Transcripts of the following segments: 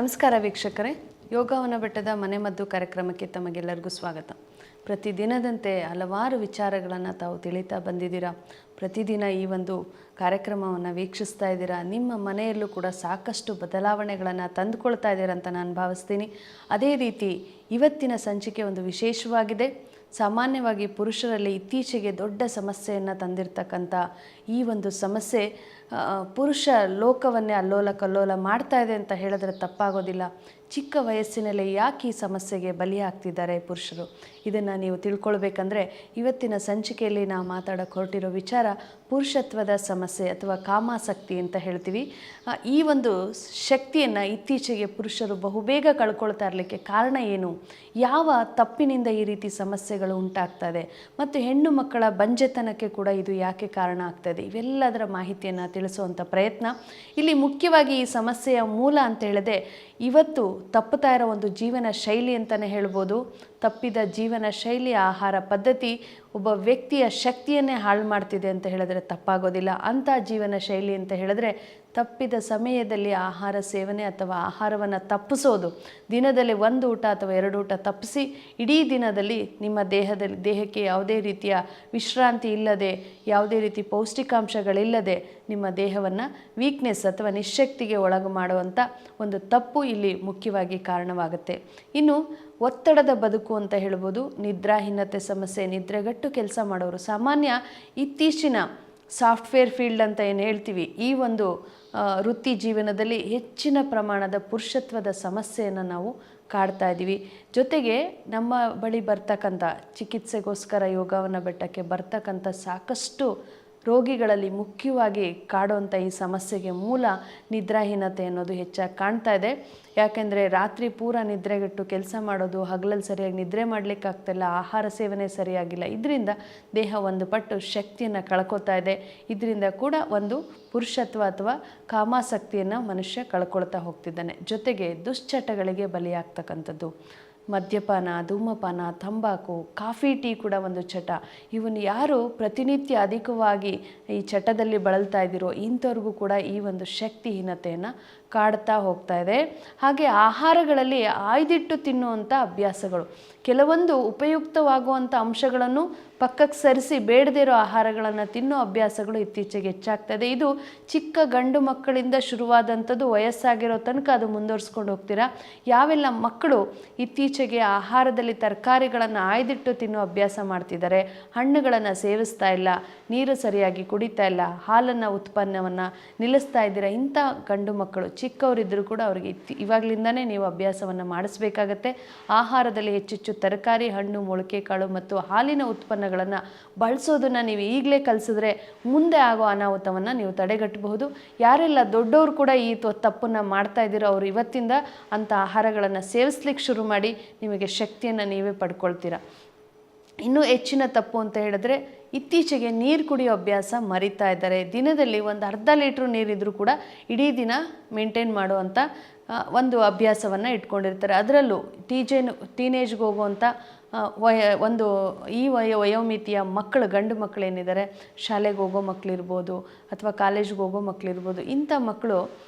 ನಮಸ್ಕಾರ ವೀಕ್ಷಕರೇ, ಯೋಗವನ ಬೆಟ್ಟದ ಮನೆಮದ್ದು ಕಾರ್ಯಕ್ರಮಕ್ಕೆ ತಮಗೆಲ್ಲರಿಗೂ ಸ್ವಾಗತ. ಪ್ರತಿದಿನದಂತೆ ಹಲವಾರು ವಿಚಾರಗಳನ್ನು ತಾವು ತಿಳಿತಾ ಬಂದಿದ್ದೀರಾ. ಪ್ರತಿದಿನ ಈ ಒಂದು ಕಾರ್ಯಕ್ರಮವನ್ನು ವೀಕ್ಷಿಸ್ತಾ ಇದ್ದೀರಾ. ನಿಮ್ಮ ಮನೆಯಲ್ಲೂ ಕೂಡ ಸಾಕಷ್ಟು ಬದಲಾವಣೆಗಳನ್ನು ತಂದುಕೊಳ್ತಾ ಇದ್ದೀರಾ ಅಂತ ನಾನು ಭಾವಿಸ್ತೀನಿ. ಅದೇ ರೀತಿ ಇವತ್ತಿನ ಸಂಚಿಕೆ ಒಂದು ವಿಶೇಷವಾಗಿದೆ. ಸಾಮಾನ್ಯವಾಗಿ ಪುರುಷರಲ್ಲಿ ಇತ್ತೀಚೆಗೆ ದೊಡ್ಡ ಸಮಸ್ಯೆಯನ್ನು ತಂದಿರತಕ್ಕಂಥ ಈ ಒಂದು ಸಮಸ್ಯೆ ಪುರುಷ ಲೋಕವನ್ನೇ ಅಲ್ಲೋಲ ಕಲ್ಲೋಲ ಮಾಡ್ತಾ ಇದೆ ಅಂತ ಹೇಳಿದ್ರೆ ತಪ್ಪಾಗೋದಿಲ್ಲ. ಚಿಕ್ಕ ವಯಸ್ಸಿನಲ್ಲೇ ಯಾಕೆ ಈ ಸಮಸ್ಯೆಗೆ ಬಲಿಯಾಗ್ತಿದ್ದಾರೆ ಪುರುಷರು, ಇದನ್ನು ನೀವು ತಿಳ್ಕೊಳ್ಬೇಕಂದ್ರೆ ಇವತ್ತಿನ ಸಂಚಿಕೆಯಲ್ಲಿ ನಾವು ಮಾತಾಡೋಕೆ ಹೊರಟಿರೋ ವಿಚಾರ ಪುರುಷತ್ವದ ಸಮಸ್ಯೆ ಅಥವಾ ಕಾಮಾಸಕ್ತಿ ಅಂತ ಹೇಳ್ತೀವಿ. ಈ ಒಂದು ಶಕ್ತಿಯನ್ನು ಇತ್ತೀಚೆಗೆ ಪುರುಷರು ಬಹುಬೇಗ ಕಳ್ಕೊಳ್ತಾ ಇರಲಿಕ್ಕೆ ಕಾರಣ ಏನು, ಯಾವ ತಪ್ಪಿನಿಂದ ಈ ರೀತಿ ಸಮಸ್ಯೆಗಳು ಉಂಟಾಗ್ತದೆ ಮತ್ತು ಹೆಣ್ಣು ಮಕ್ಕಳ ಬಂಜೆತನಕ್ಕೆ ಕೂಡ ಇದು ಯಾಕೆ ಕಾರಣ ಆಗ್ತದೆ, ಇವೆಲ್ಲದರ ಮಾಹಿತಿಯನ್ನು ತಿಳಿಸುವಂಥ ಪ್ರಯತ್ನ. ಇಲ್ಲಿ ಮುಖ್ಯವಾಗಿ ಈ ಸಮಸ್ಯೆಯ ಮೂಲ ಅಂತ ಹೇಳಿದೆ ಇವತ್ತು ತಪ್ಪುತ್ತಾ ಇರೋ ಒಂದು ಜೀವನ ಶೈಲಿ ಅಂತಲೇ ಹೇಳ್ಬೋದು. ತಪ್ಪಿದ ಜೀವನ ಶೈಲಿ, ಆಹಾರ ಪದ್ಧತಿ ಒಬ್ಬ ವ್ಯಕ್ತಿಯ ಶಕ್ತಿಯನ್ನೇ ಹಾಳು ಮಾಡ್ತಿದೆ ಅಂತ ಹೇಳಿದ್ರೆ ತಪ್ಪಾಗೋದಿಲ್ಲ. ಅಂಥ ಜೀವನ ಶೈಲಿ ಅಂತ ಹೇಳಿದ್ರೆ ತಪ್ಪಿದ ಸಮಯದಲ್ಲಿ ಆಹಾರ ಸೇವನೆ ಅಥವಾ ಆಹಾರವನ್ನು ತಪ್ಪಿಸೋದು. ದಿನದಲ್ಲಿ ಒಂದು ಊಟ ಅಥವಾ ಎರಡು ಊಟ ತಪ್ಪಿಸಿ ಇಡೀ ದಿನದಲ್ಲಿ ನಿಮ್ಮ ದೇಹಕ್ಕೆ ಯಾವುದೇ ರೀತಿಯ ವಿಶ್ರಾಂತಿ ಇಲ್ಲದೆ, ಯಾವುದೇ ರೀತಿ ಪೌಷ್ಟಿಕಾಂಶಗಳಿಲ್ಲದೆ ನಿಮ್ಮ ದೇಹವನ್ನು ವೀಕ್ನೆಸ್ ಅಥವಾ ನಿಶ್ಶಕ್ತಿಗೆ ಒಳಗು ಮಾಡುವಂಥ ಒಂದು ತಪ್ಪು ಇಲ್ಲಿ ಮುಖ್ಯವಾಗಿ ಕಾರಣವಾಗುತ್ತೆ. ಇನ್ನು ಒತ್ತಡದ ಬದುಕು ಅಂತ ಹೇಳ್ಬೋದು, ನಿದ್ರಾಹೀನತೆ ಸಮಸ್ಯೆ, ನಿದ್ರೆಗಟ್ಟು ಕೆಲಸ ಮಾಡೋರು, ಸಾಮಾನ್ಯ ಇತ್ತೀಚಿನ ಸಾಫ್ಟ್ವೇರ್ ಫೀಲ್ಡ್ ಅಂತ ಏನು ಹೇಳ್ತೀವಿ, ಈ ಒಂದು ವೃತ್ತಿ ಜೀವನದಲ್ಲಿ ಹೆಚ್ಚಿನ ಪ್ರಮಾಣದ ಪುರುಷತ್ವದ ಸಮಸ್ಯೆಯನ್ನು ನಾವು ಕಾಡ್ತಾ ಇದ್ದೀವಿ. ಜೊತೆಗೆ ನಮ್ಮ ಬಳಿ ಬರ್ತಕ್ಕಂಥ ಚಿಕಿತ್ಸೆಗೋಸ್ಕರ ಯೋಗವನ ಬೆಟ್ಟಕ್ಕೆ ಬರ್ತಕ್ಕಂಥ ಸಾಕಷ್ಟು ರೋಗಿಗಳಲ್ಲಿ ಮುಖ್ಯವಾಗಿ ಕಾಡುವಂಥ ಈ ಸಮಸ್ಯೆಗೆ ಮೂಲ ನಿದ್ರಾಹೀನತೆ ಅನ್ನೋದು ಹೆಚ್ಚಾಗಿ ಕಾಣ್ತಾ ಇದೆ. ಯಾಕೆಂದರೆ ರಾತ್ರಿ ಪೂರ ನಿದ್ರೆಗೆಟ್ಟು ಕೆಲಸ ಮಾಡೋದು, ಹಗಲಲ್ಲಿ ಸರಿಯಾಗಿ ನಿದ್ರೆ ಮಾಡಲಿಕ್ಕಾಗ್ತಿಲ್ಲ, ಆಹಾರ ಸೇವನೆ ಸರಿಯಾಗಿಲ್ಲ, ಇದರಿಂದ ದೇಹ ಒಂದು ಪಟ್ಟು ಶಕ್ತಿಯನ್ನು ಕಳ್ಕೊತಾ ಇದೆ. ಇದರಿಂದ ಕೂಡ ಒಂದು ಪುರುಷತ್ವ ಅಥವಾ ಕಾಮಾಸಕ್ತಿಯನ್ನು ಮನುಷ್ಯ ಕಳ್ಕೊಳ್ತಾ ಹೋಗ್ತಿದ್ದಾನೆ. ಜೊತೆಗೆ ದುಶ್ಚಟಗಳಿಗೆ ಬಲಿಯಾಗ್ತಕ್ಕಂಥದ್ದು, ಮದ್ಯಪಾನ, ಧೂಮಪಾನ, ತಂಬಾಕು, ಕಾಫಿ, ಟೀ ಕೂಡ ಒಂದು ಚಟ. ಇವನು ಯಾರು ಪ್ರತಿನಿತ್ಯ ಅಧಿಕವಾಗಿ ಈ ಚಟದಲ್ಲಿ ಬಳಲ್ತಾ ಇದ್ದೀರೋ ಇಂಥವ್ರಿಗೂ ಕೂಡ ಈ ಒಂದು ಶಕ್ತಿಹೀನತೆಯನ್ನು ಕಾಡ್ತಾ ಹೋಗ್ತಾ ಇದೆ. ಹಾಗೆ ಆಹಾರಗಳಲ್ಲಿ ಆಯ್ದಿಟ್ಟು ತಿನ್ನುವಂಥ ಅಭ್ಯಾಸಗಳು, ಕೆಲವೊಂದು ಉಪಯುಕ್ತವಾಗುವಂಥ ಅಂಶಗಳನ್ನು ಪಕ್ಕಕ್ಕೆ ಸರಿಸಿ ಬೇಡದೇ ಇರೋ ಆಹಾರಗಳನ್ನು ತಿನ್ನೋ ಅಭ್ಯಾಸಗಳು ಇತ್ತೀಚೆಗೆ ಹೆಚ್ಚಾಗ್ತದೆ. ಇದು ಚಿಕ್ಕ ಗಂಡು ಮಕ್ಕಳಿಂದ ಶುರುವಾದಂಥದ್ದು ವಯಸ್ಸಾಗಿರೋ ತನಕ ಅದು ಮುಂದುವರಿಸ್ಕೊಂಡು ಹೋಗ್ತೀರಾ. ಯಾವೆಲ್ಲ ಮಕ್ಕಳು ಇತ್ತೀಚೆಗೆ ಆಹಾರದಲ್ಲಿ ತರಕಾರಿಗಳನ್ನು ಆಯ್ದಿಟ್ಟು ತಿನ್ನೋ ಅಭ್ಯಾಸ ಮಾಡ್ತಿದ್ದಾರೆ, ಹಣ್ಣುಗಳನ್ನು ಸೇವಿಸ್ತಾ ಇಲ್ಲ, ನೀರು ಸರಿಯಾಗಿ ಕುಡಿತಾ ಇಲ್ಲ, ಹಾಲನ್ನು ಉತ್ಪನ್ನವನ್ನು ನಿಲ್ಲಿಸ್ತಾ ಇದ್ದೀರಾ, ಇಂಥ ಗಂಡು ಮಕ್ಕಳು ಚಿಕ್ಕವರಿದ್ದರೂ ಕೂಡ ಅವರಿಗೆ ಇವಾಗಲಿಂದನೇ ನೀವು ಅಭ್ಯಾಸವನ್ನು ಮಾಡಿಸ್ಬೇಕಾಗತ್ತೆ. ಆಹಾರದಲ್ಲಿ ಹೆಚ್ಚೆಚ್ಚು ತರಕಾರಿ, ಹಣ್ಣು, ಮೊಳಕೆ ಕಾಳು ಮತ್ತು ಹಾಲಿನ ಉತ್ಪನ್ನಗಳನ್ನು ಬಳಸೋದನ್ನು ನೀವು ಈಗಲೇ ಕಲಿಸಿದ್ರೆ ಮುಂದೆ ಆಗೋ ಅನಾಹುತವನ್ನು ನೀವು ತಡೆಗಟ್ಟಬಹುದು. ಯಾರೆಲ್ಲ ದೊಡ್ಡವರು ಕೂಡ ಈ ತಪ್ಪನ್ನು ಮಾಡ್ತಾ ಇದ್ದೀರೋ ಅವರು ಇವತ್ತಿಂದ ಅಂಥ ಆಹಾರಗಳನ್ನು ಸೇವಿಸ್ಲಿಕ್ಕೆ ಶುರು ಮಾಡಿ ನಿಮಗೆ ಶಕ್ತಿಯನ್ನು ನೀವೇ ಪಡ್ಕೊಳ್ತೀರಾ. ಇನ್ನೂ ಹೆಚ್ಚಿನ ತಪ್ಪು ಅಂತ ಹೇಳಿದ್ರೆ ಇತ್ತೀಚೆಗೆ ನೀರು ಕುಡಿಯೋ ಅಭ್ಯಾಸ ಮರಿತಾ ಇದ್ದಾರೆ. ದಿನದಲ್ಲಿ ಒಂದು ಅರ್ಧ ಲೀಟ್ರ್ ನೀರಿದ್ರೂ ಕೂಡ ಇಡೀ ದಿನ ಮೇಂಟೈನ್ ಮಾಡುವಂಥ ಒಂದು ಅಭ್ಯಾಸವನ್ನು ಇಟ್ಕೊಂಡಿರ್ತಾರೆ. ಅದರಲ್ಲೂ ಟೀನೇಜ್ಗೆ ಹೋಗುವಂಥ ವಯೋಮಿತಿಯ ಮಕ್ಕಳು, ಗಂಡು ಮಕ್ಕಳೇನಿದ್ದಾರೆ, ಶಾಲೆಗೆ ಹೋಗೋ ಮಕ್ಕಳಿರ್ಬೋದು ಅಥವಾ ಕಾಲೇಜ್ಗೆ ಹೋಗೋ ಮಕ್ಕಳಿರ್ಬೋದು, ಇಂಥ ಮಕ್ಕಳು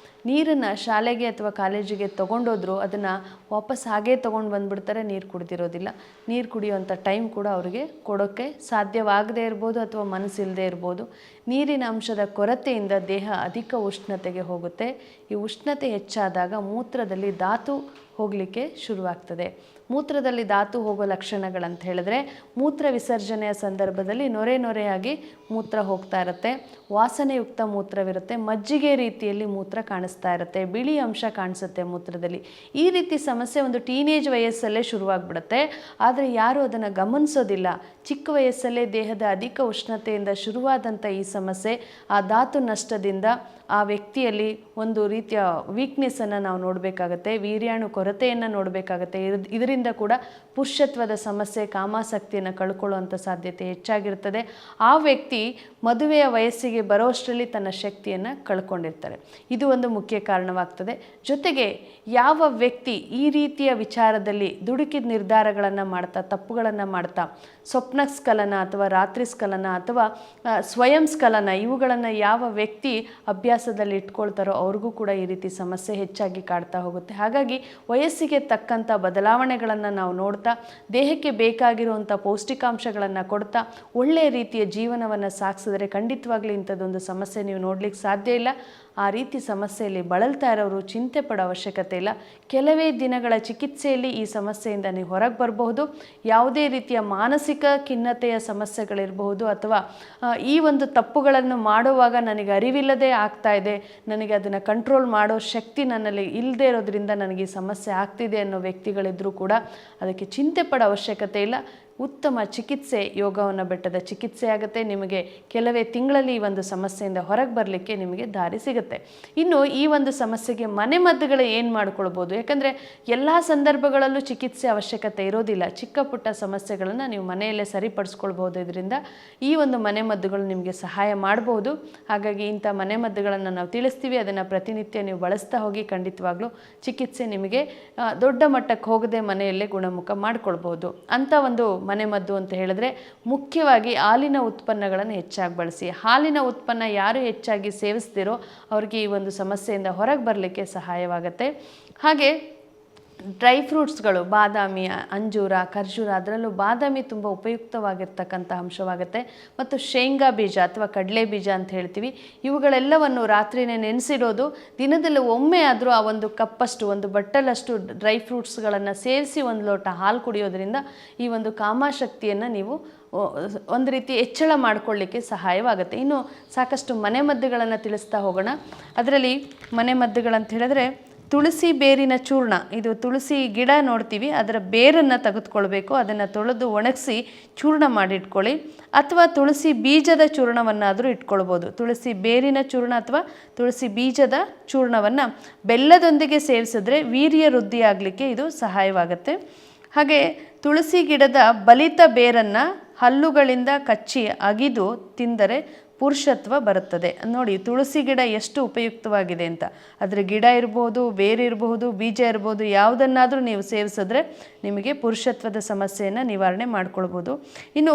ನೀರನ್ನು ಶಾಲೆಗೆ ಅಥವಾ ಕಾಲೇಜಿಗೆ ತೊಗೊಂಡೋದ್ರು ಅದನ್ನು ವಾಪಸ್ ಹಾಗೇ ತೊಗೊಂಡು ಬಂದುಬಿಡ್ತಾರೆ, ನೀರು ಕುಡ್ದಿರೋದಿಲ್ಲ. ನೀರು ಕುಡಿಯುವಂಥ ಟೈಮ್ ಕೂಡ ಅವರಿಗೆ ಕೊಡೋಕ್ಕೆ ಸಾಧ್ಯವಾಗದೇ ಇರ್ಬೋದು ಅಥವಾ ಮನಸ್ಸಿಲ್ಲದೆ ಇರ್ಬೋದು. ನೀರಿನ ಅಂಶದ ಕೊರತೆಯಿಂದ ದೇಹ ಅಧಿಕ ಉಷ್ಣತೆಗೆ ಹೋಗುತ್ತೆ. ಈ ಉಷ್ಣತೆ ಹೆಚ್ಚಾದಾಗ ಮೂತ್ರದಲ್ಲಿ ಧಾತು ಹೋಗಲಿಕ್ಕೆ ಶುರುವಾಗ್ತದೆ. ಮೂತ್ರದಲ್ಲಿ ಧಾತು ಹೋಗೋ ಲಕ್ಷಣಗಳಂತ ಹೇಳಿದ್ರೆ ಮೂತ್ರ ವಿಸರ್ಜನೆಯ ಸಂದರ್ಭದಲ್ಲಿ ನೊರೆಯಾಗಿ ಮೂತ್ರ ಹೋಗ್ತಾ ಇರುತ್ತೆ, ವಾಸನೆಯುಕ್ತ ಮೂತ್ರವಿರುತ್ತೆ, ಮಜ್ಜಿಗೆ ರೀತಿಯಲ್ಲಿ ಮೂತ್ರ ಕಾಣಿಸ್ತಾ ಇರುತ್ತೆ, ಬಿಳಿ ಅಂಶ ಕಾಣಿಸುತ್ತೆ ಮೂತ್ರದಲ್ಲಿ. ಈ ರೀತಿ ಸಮಸ್ಯೆ ಒಂದು ಟೀನೇಜ್ ವಯಸ್ಸಲ್ಲೇ ಶುರುವಾಗ್ಬಿಡುತ್ತೆ. ಆದರೆ ಯಾರೂ ಅದನ್ನು ಗಮನಿಸೋದಿಲ್ಲ. ಚಿಕ್ಕ ವಯಸ್ಸಲ್ಲೇ ದೇಹದ ಅಧಿಕ ಉಷ್ಣತೆಯಿಂದ ಶುರುವಾದಂಥ ಈ ಸಮಸ್ಯೆ ಆ ಧಾತು ನಷ್ಟದಿಂದ ಆ ವ್ಯಕ್ತಿಯಲ್ಲಿ ಒಂದು ರೀತಿಯ ವೀಕ್ನೆಸ್ಸನ್ನು ನಾವು ನೋಡಬೇಕಾಗತ್ತೆ, ವೀರ್ಯಾಣು ಕೊರತೆಯನ್ನು ನೋಡಬೇಕಾಗತ್ತೆ. ಇದರಿಂದ ಇದರಿಂದ ಕೂಡ ಪುರುಷತ್ವದ ಸಮಸ್ಯೆ, ಕಾಮಾಸಕ್ತಿಯನ್ನು ಕಳ್ಕೊಳ್ಳುವಂಥ ಸಾಧ್ಯತೆ ಹೆಚ್ಚಾಗಿರ್ತದೆ. ಆ ವ್ಯಕ್ತಿ ಮದುವೆಯ ವಯಸ್ಸಿಗೆ ಬರೋಷ್ಟರಲ್ಲಿ ತನ್ನ ಶಕ್ತಿಯನ್ನು ಕಳ್ಕೊಂಡಿರ್ತಾರೆ. ಇದು ಒಂದು ಮುಖ್ಯ ಕಾರಣವಾಗ್ತದೆ. ಜೊತೆಗೆ ಯಾವ ವ್ಯಕ್ತಿ ಈ ರೀತಿಯ ವಿಚಾರದಲ್ಲಿ ದುಡುಕಿದ ನಿರ್ಧಾರಗಳನ್ನು ಮಾಡ್ತಾ, ತಪ್ಪುಗಳನ್ನು ಮಾಡ್ತಾ, ಸ್ವಪ್ನ ಸ್ಖಲನ ಅಥವಾ ರಾತ್ರಿ ಸ್ಖಲನ ಅಥವಾ ಸ್ವಯಂ ಸ್ಖಲನ ಇವುಗಳನ್ನು ಯಾವ ವ್ಯಕ್ತಿ ಅಭ್ಯಾಸದಲ್ಲಿ ಇಟ್ಕೊಳ್ತಾರೋ ಅವ್ರಿಗೂ ಕೂಡ ಈ ರೀತಿ ಸಮಸ್ಯೆ ಹೆಚ್ಚಾಗಿ ಕಾಡ್ತಾ ಹೋಗುತ್ತೆ. ಹಾಗಾಗಿ ವಯಸ್ಸಿಗೆ ತಕ್ಕಂಥ ಬದಲಾವಣೆಗಳನ್ನು ನಾವು ನೋಡ್ತಾ, ದೇಹಕ್ಕೆ ಬೇಕಾಗಿರುವಂಥ ಪೌಷ್ಟಿಕಾಂಶಗಳನ್ನು ಕೊಡ್ತಾ ಒಳ್ಳೆಯ ರೀತಿಯ ಜೀವನವನ್ನು ಸಾಗಿಸಿದ್ರೆ ಖಂಡಿತವಾಗ್ಲೂ ಇಂಥದ್ದೊಂದು ಸಮಸ್ಯೆ ನೀವು ನೋಡ್ಲಿಕ್ಕೆ ಸಾಧ್ಯ ಇಲ್ಲ. ಆ ರೀತಿ ಸಮಸ್ಯೆಯಲ್ಲಿ ಬಳಲ್ತಾ ಇರೋರು ಚಿಂತೆ ಪಡೋ ಅವಶ್ಯಕತೆ ಇಲ್ಲ. ಕೆಲವೇ ದಿನಗಳ ಚಿಕಿತ್ಸೆಯಲ್ಲಿ ಈ ಸಮಸ್ಯೆಯಿಂದ ನೀವು ಹೊರಗೆ ಬರಬಹುದು. ಯಾವುದೇ ರೀತಿಯ ಮಾನಸಿಕ ಖಿನ್ನತೆಯ ಸಮಸ್ಯೆಗಳಿರಬಹುದು ಅಥವಾ ಈ ಒಂದು ತಪ್ಪುಗಳನ್ನು ಮಾಡುವಾಗ ನನಗೆ ಅರಿವಿಲ್ಲದೆ ಆಗ್ತಾ ಇದೆ, ನನಗೆ ಅದನ್ನು ಕಂಟ್ರೋಲ್ ಮಾಡೋ ಶಕ್ತಿ ನನ್ನಲ್ಲಿ ಇಲ್ಲದೆ ಇರೋದ್ರಿಂದ ನನಗೆ ಈ ಸಮಸ್ಯೆ ಆಗ್ತಿದೆ ಅನ್ನೋ ವ್ಯಕ್ತಿಗಳಿದ್ರೂ ಕೂಡ ಅದಕ್ಕೆ ಚಿಂತೆ ಪಡೋ ಅವಶ್ಯಕತೆ ಇಲ್ಲ. ಉತ್ತಮ ಚಿಕಿತ್ಸೆ ಯೋಗವನ ಬೆಟ್ಟದ ಚಿಕಿತ್ಸೆ ಆಗುತ್ತೆ. ನಿಮಗೆ ಕೆಲವೇ ತಿಂಗಳಲ್ಲಿ ಈ ಒಂದು ಸಮಸ್ಯೆಯಿಂದ ಹೊರಗೆ ಬರಲಿಕ್ಕೆ ನಿಮಗೆ ದಾರಿ ಸಿಗುತ್ತೆ. ಇನ್ನು ಈ ಒಂದು ಸಮಸ್ಯೆಗೆ ಮನೆಮದ್ದುಗಳು ಏನು ಮಾಡ್ಕೊಳ್ಬೋದು? ಯಾಕಂದರೆ ಎಲ್ಲ ಸಂದರ್ಭಗಳಲ್ಲೂ ಚಿಕಿತ್ಸೆ ಅವಶ್ಯಕತೆ ಇರೋದಿಲ್ಲ. ಚಿಕ್ಕ ಪುಟ್ಟ ಸಮಸ್ಯೆಗಳನ್ನು ನೀವು ಮನೆಯಲ್ಲೇ ಸರಿಪಡಿಸ್ಕೊಳ್ಬೋದು. ಇದರಿಂದ ಈ ಒಂದು ಮನೆಮದ್ದುಗಳು ನಿಮಗೆ ಸಹಾಯ ಮಾಡಬಹುದು. ಹಾಗಾಗಿ ಇಂಥ ಮನೆಮದ್ದುಗಳನ್ನು ನಾವು ತಿಳಿಸ್ತೀವಿ. ಅದನ್ನು ಪ್ರತಿನಿತ್ಯ ನೀವು ಬಳಸ್ತಾ ಹೋಗಿ ಖಂಡಿತವಾಗ್ಲೂ ಚಿಕಿತ್ಸೆ ನಿಮಗೆ ದೊಡ್ಡ ಮಟ್ಟಕ್ಕೆ ಹೋಗದೆ ಮನೆಯಲ್ಲೇ ಗುಣಮುಖ ಮಾಡ್ಕೊಳ್ಬೋದು. ಅಂಥ ಒಂದು ಮನೆಮದ್ದು ಅಂತ ಹೇಳಿದ್ರೆ ಮುಖ್ಯವಾಗಿ ಹಾಲಿನ ಉತ್ಪನ್ನಗಳನ್ನು ಹೆಚ್ಚಾಗಿ ಬಳಸಿ. ಹಾಲಿನ ಉತ್ಪನ್ನ ಯಾರು ಹೆಚ್ಚಾಗಿ ಸೇವಿಸ್ತಿರೋ ಅವ್ರಿಗೆ ಈ ಒಂದು ಸಮಸ್ಯೆಯಿಂದ ಹೊರಗೆ ಬರಲಿಕ್ಕೆ ಸಹಾಯವಾಗುತ್ತೆ. ಹಾಗೆ ಡ್ರೈ ಫ್ರೂಟ್ಸ್ಗಳು, ಬಾದಾಮಿ, ಅಂಜೂರ, ಖರ್ಜೂರ, ಅದರಲ್ಲೂ ಬಾದಾಮಿ ತುಂಬ ಉಪಯುಕ್ತವಾಗಿರ್ತಕ್ಕಂಥ ಅಂಶವಾಗುತ್ತೆ. ಮತ್ತು ಶೇಂಗಾ ಬೀಜ ಅಥವಾ ಕಡಲೆ ಬೀಜ ಅಂತ ಹೇಳ್ತೀವಿ, ಇವುಗಳೆಲ್ಲವನ್ನು ರಾತ್ರಿನೇ ನೆನೆಸಿಡೋದು. ದಿನದಲ್ಲಿ ಒಮ್ಮೆ ಆದರೂ ಆ ಒಂದು ಕಪ್ಪಷ್ಟು, ಒಂದು ಬಟ್ಟಲಷ್ಟು ಡ್ರೈ ಫ್ರೂಟ್ಸ್ಗಳನ್ನು ಸೇರಿಸಿ ಒಂದು ಲೋಟ ಹಾಲು ಕುಡಿಯೋದ್ರಿಂದ ಈ ಒಂದು ಕಾಮಾಶಕ್ತಿಯನ್ನು ನೀವು ಒಂದು ರೀತಿ ಹೆಚ್ಚಳ ಮಾಡಿಕೊಳ್ಳಿಕ್ಕೆ ಸಹಾಯವಾಗುತ್ತೆ. ಇನ್ನು ಸಾಕಷ್ಟು ಮನೆಮದ್ದುಗಳನ್ನು ತಿಳಿಸ್ತಾ ಹೋಗೋಣ. ಅದರಲ್ಲಿ ಮನೆಮದ್ದುಗಳಂತ ಹೇಳಿದ್ರೆ ತುಳಸಿ ಬೇರಿನ ಚೂರ್ಣ, ಇದು ತುಳಸಿ ಗಿಡ ನೋಡ್ತೀವಿ, ಅದರ ಬೇರನ್ನು ತೆಗೆದುಕೊಳ್ಬೇಕು, ಅದನ್ನು ತೊಳೆದು ಒಣಗಿಸಿ ಚೂರ್ಣ ಮಾಡಿಟ್ಕೊಳ್ಳಿ. ಅಥವಾ ತುಳಸಿ ಬೀಜದ ಚೂರ್ಣವನ್ನಾದರೂ ಇಟ್ಕೊಳ್ಬೋದು. ತುಳಸಿ ಬೇರಿನ ಚೂರ್ಣ ಅಥವಾ ತುಳಸಿ ಬೀಜದ ಚೂರ್ಣವನ್ನು ಬೆಲ್ಲದೊಂದಿಗೆ ಸೇವಿಸಿದ್ರೆ ವೀರ್ಯ ವೃದ್ಧಿ ಆಗಲಿಕ್ಕೆ ಇದು ಸಹಾಯವಾಗುತ್ತೆ. ಹಾಗೆ ತುಳಸಿ ಗಿಡದ ಬಲಿತ ಬೇರನ್ನು ಹಲ್ಲುಗಳಿಂದ ಕಚ್ಚಿ ಅಗಿದು ತಿಂದರೆ ಪುರುಷತ್ವ ಬರುತ್ತದೆ. ನೋಡಿ ತುಳಸಿ ಗಿಡ ಎಷ್ಟು ಉಪಯುಕ್ತವಾಗಿದೆ ಅಂತ. ಅದರ ಗಿಡ ಇರ್ಬೋದು, ಬೇರಿರಬಹುದು, ಬೀಜ ಇರ್ಬೋದು, ಯಾವುದನ್ನಾದರೂ ನೀವು ಸೇವಿಸಿದ್ರೆ ನಿಮಗೆ ಪುರುಷತ್ವದ ಸಮಸ್ಯೆಯನ್ನು ನಿವಾರಣೆ ಮಾಡ್ಕೊಳ್ಬೋದು. ಇನ್ನು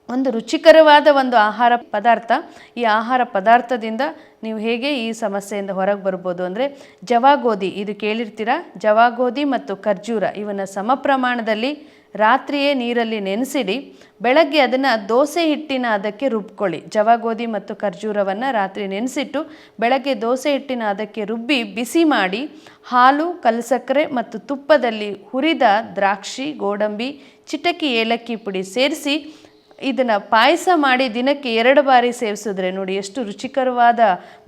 ಒಂದು ರುಚಿಕರವಾದ ಒಂದು ಆಹಾರ ಪದಾರ್ಥ, ಈ ಆಹಾರ ಪದಾರ್ಥದಿಂದ ನೀವು ಹೇಗೆ ಈ ಸಮಸ್ಯೆಯಿಂದ ಹೊರಗೆ ಬರ್ಬೋದು ಅಂದರೆ ಜವಾಗೋಧಿ, ಇದು ಕೇಳಿರ್ತೀರಾ. ಜವಾಗೋಧಿ ಮತ್ತು ಖರ್ಜೂರ ಇವನ್ನು ಸಮ ಪ್ರಮಾಣದಲ್ಲಿ ರಾತ್ರಿಯೇ ನೀರಲ್ಲಿ ನೆನೆಸಿಡಿ. ಬೆಳಗ್ಗೆ ಅದನ್ನು ದೋಸೆ ಹಿಟ್ಟಿನ ಅದಕ್ಕೆ ರುಬ್ಕೊಳ್ಳಿ. ಜವಾಗೋಧಿ ಮತ್ತು ಖರ್ಜೂರವನ್ನು ರಾತ್ರಿ ನೆನೆಸಿಟ್ಟು ಬೆಳಗ್ಗೆ ದೋಸೆ ಹಿಟ್ಟಿನ ಅದಕ್ಕೆ ರುಬ್ಬಿ ಬಿಸಿ ಮಾಡಿ ಹಾಲು, ಕಲ್ಲುಸಕ್ಕರೆ ಮತ್ತು ತುಪ್ಪದಲ್ಲಿ ಹುರಿದ ದ್ರಾಕ್ಷಿ, ಗೋಡಂಬಿ, ಚಿಟಕಿ ಏಲಕ್ಕಿ ಪುಡಿ ಸೇರಿಸಿ ಇದನ್ನು ಪಾಯಸ ಮಾಡಿ ದಿನಕ್ಕೆ 2 ಬಾರಿ ಸೇವಿಸಿದ್ರೆ ನೋಡಿ ಎಷ್ಟು ರುಚಿಕರವಾದ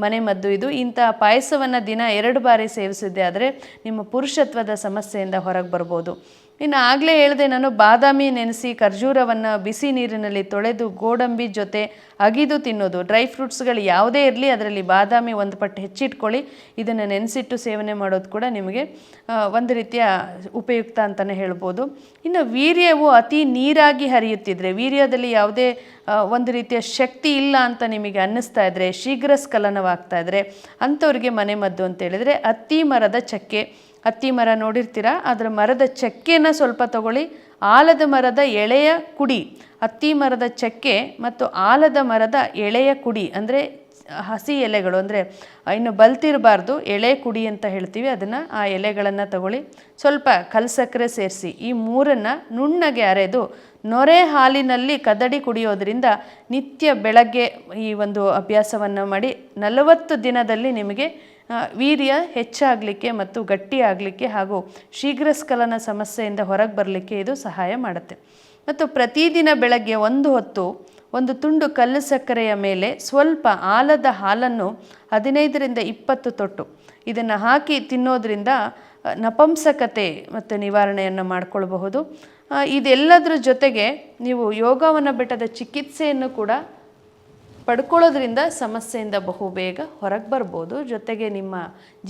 ಮನೆಮದ್ದು ಇದು. ಇಂಥ ಪಾಯಸವನ್ನು ದಿನ 2 ಬಾರಿ ಸೇವಿಸಿದ್ದೆ ಆದರೆ ನಿಮ್ಮ ಪುರುಷತ್ವದ ಸಮಸ್ಯೆಯಿಂದ ಹೊರಗೆ ಬರ್ಬೋದು. ಇನ್ನು ಆಗಲೇ ಹೇಳಿದೆ ನಾನು, ಬಾದಾಮಿ ನೆನೆಸಿ ಖರ್ಜೂರವನ್ನು ಬಿಸಿ ನೀರಿನಲ್ಲಿ ತೊಳೆದು ಗೋಡಂಬಿ ಜೊತೆ ಅಗಿದು ತಿನ್ನೋದು. ಡ್ರೈ ಫ್ರೂಟ್ಸ್ಗಳು ಯಾವುದೇ ಇರಲಿ ಅದರಲ್ಲಿ ಬಾದಾಮಿ ಒಂದು ಪಟ್ಟು ಹೆಚ್ಚಿಟ್ಕೊಳ್ಳಿ. ಇದನ್ನು ನೆನೆಸಿಟ್ಟು ಸೇವನೆ ಮಾಡೋದು ಕೂಡ ನಿಮಗೆ ಒಂದು ರೀತಿಯ ಉಪಯುಕ್ತ ಅಂತಲೇ ಹೇಳ್ಬೋದು. ಇನ್ನು ವೀರ್ಯವು ಅತಿ ನೀರಾಗಿ ಹರಿಯುತ್ತಿದ್ರೆ, ವೀರ್ಯದಲ್ಲಿ ಯಾವುದೇ ಒಂದು ರೀತಿಯ ಶಕ್ತಿ ಇಲ್ಲ ಅಂತ ನಿಮಗೆ ಅನ್ನಿಸ್ತಾ ಇದ್ದರೆ, ಶೀಘ್ರ ಸ್ಖಲನವಾಗ್ತಾ ಇದ್ದರೆ ಅಂಥವ್ರಿಗೆ ಮನೆಮದ್ದು ಅಂತ ಹೇಳಿದರೆ ಅತ್ತಿ ಮರದ ಚಕ್ಕೆ. ಅತ್ತಿ ಮರ ನೋಡಿರ್ತೀರ, ಅದರ ಮರದ ಚಕ್ಕೆನ ಸ್ವಲ್ಪ ತಗೊಳ್ಳಿ. ಆಲದ ಮರದ ಎಳೆಯ ಕುಡಿ, ಅತ್ತಿ ಮರದ ಚಕ್ಕೆ ಮತ್ತು ಆಲದ ಮರದ ಎಳೆಯ ಕುಡಿ ಅಂದರೆ ಹಸಿ ಎಲೆಗಳು, ಅಂದರೆ ಇನ್ನು ಬಲ್ತಿರಬಾರ್ದು, ಎಳೆ ಕುಡಿ ಅಂತ ಹೇಳ್ತೀವಿ. ಅದನ್ನು ಆ ಎಲೆಗಳನ್ನು ತಗೊಳ್ಳಿ. ಸ್ವಲ್ಪ ಕಲ್ಸಕ್ಕರೆ ಸೇರಿಸಿ ಈ ಮೂರನ್ನು ನುಣ್ಣಗೆ ಅರೆದು ನೊರೆ ಹಾಲಿನಲ್ಲಿ ಕದಡಿ ಕುಡಿಯೋದ್ರಿಂದ ನಿತ್ಯ ಬೆಳಗ್ಗೆ ಈ ಒಂದು ಅಭ್ಯಾಸವನ್ನು ಮಾಡಿ 40 ದಿನದಲ್ಲಿ ನಿಮಗೆ ವೀರ್ಯ ಹೆಚ್ಚಾಗಲಿಕ್ಕೆ ಮತ್ತು ಗಟ್ಟಿಯಾಗಲಿಕ್ಕೆ ಹಾಗೂ ಶೀಘ್ರ ಸ್ಖಲನ ಸಮಸ್ಯೆಯಿಂದ ಹೊರಗೆ ಬರಲಿಕ್ಕೆ ಇದು ಸಹಾಯ ಮಾಡುತ್ತೆ. ಮತ್ತು ಪ್ರತಿದಿನ ಬೆಳಗ್ಗೆ ಒಂದು ಹೊತ್ತು ಒಂದು ತುಂಡು ಕಲ್ಲು ಸಕ್ಕರೆಯ ಮೇಲೆ ಸ್ವಲ್ಪ ಆಲದ ಹಾಲನ್ನು 15ರಿಂದ 20 ತೊಟ್ಟು ಇದನ್ನು ಹಾಕಿ ತಿನ್ನೋದ್ರಿಂದ ನಪುಂಸಕತೆ ಮತ್ತು ನಿವಾರಣೆಯನ್ನು ಮಾಡಿಕೊಳ್ಬಹುದು. ಇದೆಲ್ಲದರ ಜೊತೆಗೆ ನೀವು ಯೋಗವನ ಬೆಟ್ಟದ ಚಿಕಿತ್ಸೆಯನ್ನು ಕೂಡ ಪಡ್ಕೊಳ್ಳೋದ್ರಿಂದ ಸಮಸ್ಯೆಯಿಂದ ಬಹುಬೇಗ ಹೊರಗೆ ಬರ್ಬೋದು. ಜೊತೆಗೆ ನಿಮ್ಮ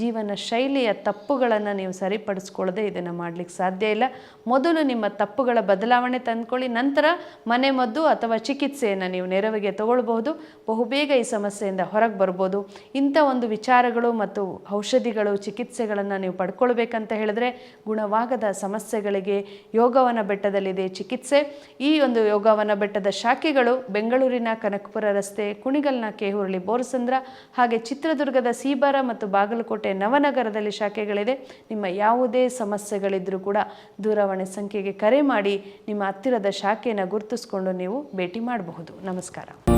ಜೀವನ ಶೈಲಿಯ ತಪ್ಪುಗಳನ್ನು ನೀವು ಸರಿಪಡಿಸ್ಕೊಳ್ಳದೆ ಇದನ್ನು ಮಾಡಲಿಕ್ಕೆ ಸಾಧ್ಯ ಇಲ್ಲ. ಮೊದಲು ನಿಮ್ಮ ತಪ್ಪುಗಳ ಬದಲಾವಣೆ ತಂದ್ಕೊಳ್ಳಿ, ನಂತರ ಮನೆಮದ್ದು ಅಥವಾ ಚಿಕಿತ್ಸೆಯನ್ನು ನೀವು ನೆರವಿಗೆ ತಗೊಳ್ಬಹುದು. ಬಹುಬೇಗ ಈ ಸಮಸ್ಯೆಯಿಂದ ಹೊರಗೆ ಬರ್ಬೋದು. ಇಂಥ ಒಂದು ವಿಚಾರಗಳು ಮತ್ತು ಔಷಧಿಗಳು, ಚಿಕಿತ್ಸೆಗಳನ್ನು ನೀವು ಪಡ್ಕೊಳ್ಬೇಕಂತ ಹೇಳಿದ್ರೆ ಗುಣವಾಗದ ಸಮಸ್ಯೆಗಳಿಗೆ ಯೋಗವನ ಬೆಟ್ಟದಲ್ಲಿದೆ ಚಿಕಿತ್ಸೆ. ಈ ಒಂದು ಯೋಗವನ ಬೆಟ್ಟದ ಶಾಖೆಗಳು ಬೆಂಗಳೂರಿನ ಕನಕಪುರ ರಸ್ತೆ, ಕುಣಿಗಲ್ನ ಕೇಹುರಳಿ ಬೋರಸಂದ್ರ, ಹಾಗೆ ಚಿತ್ರದುರ್ಗದ ಸೀಬಾರ ಮತ್ತು ಬಾಗಲಕೋಟೆ ನವನಗರದಲ್ಲಿ ಶಾಖೆಗಳಿದೆ. ನಿಮ್ಮ ಯಾವುದೇ ಸಮಸ್ಯೆಗಳಿದ್ರೂ ಕೂಡ ದೂರವಾಣಿ ಸಂಖ್ಯೆಗೆ ಕರೆ ಮಾಡಿ ನಿಮ್ಮ ಹತ್ತಿರದ ಶಾಖೆಯನ್ನು ಗುರುತಿಸ್ಕೊಂಡು ನೀವು ಭೇಟಿ ಮಾಡಬಹುದು. ನಮಸ್ಕಾರ.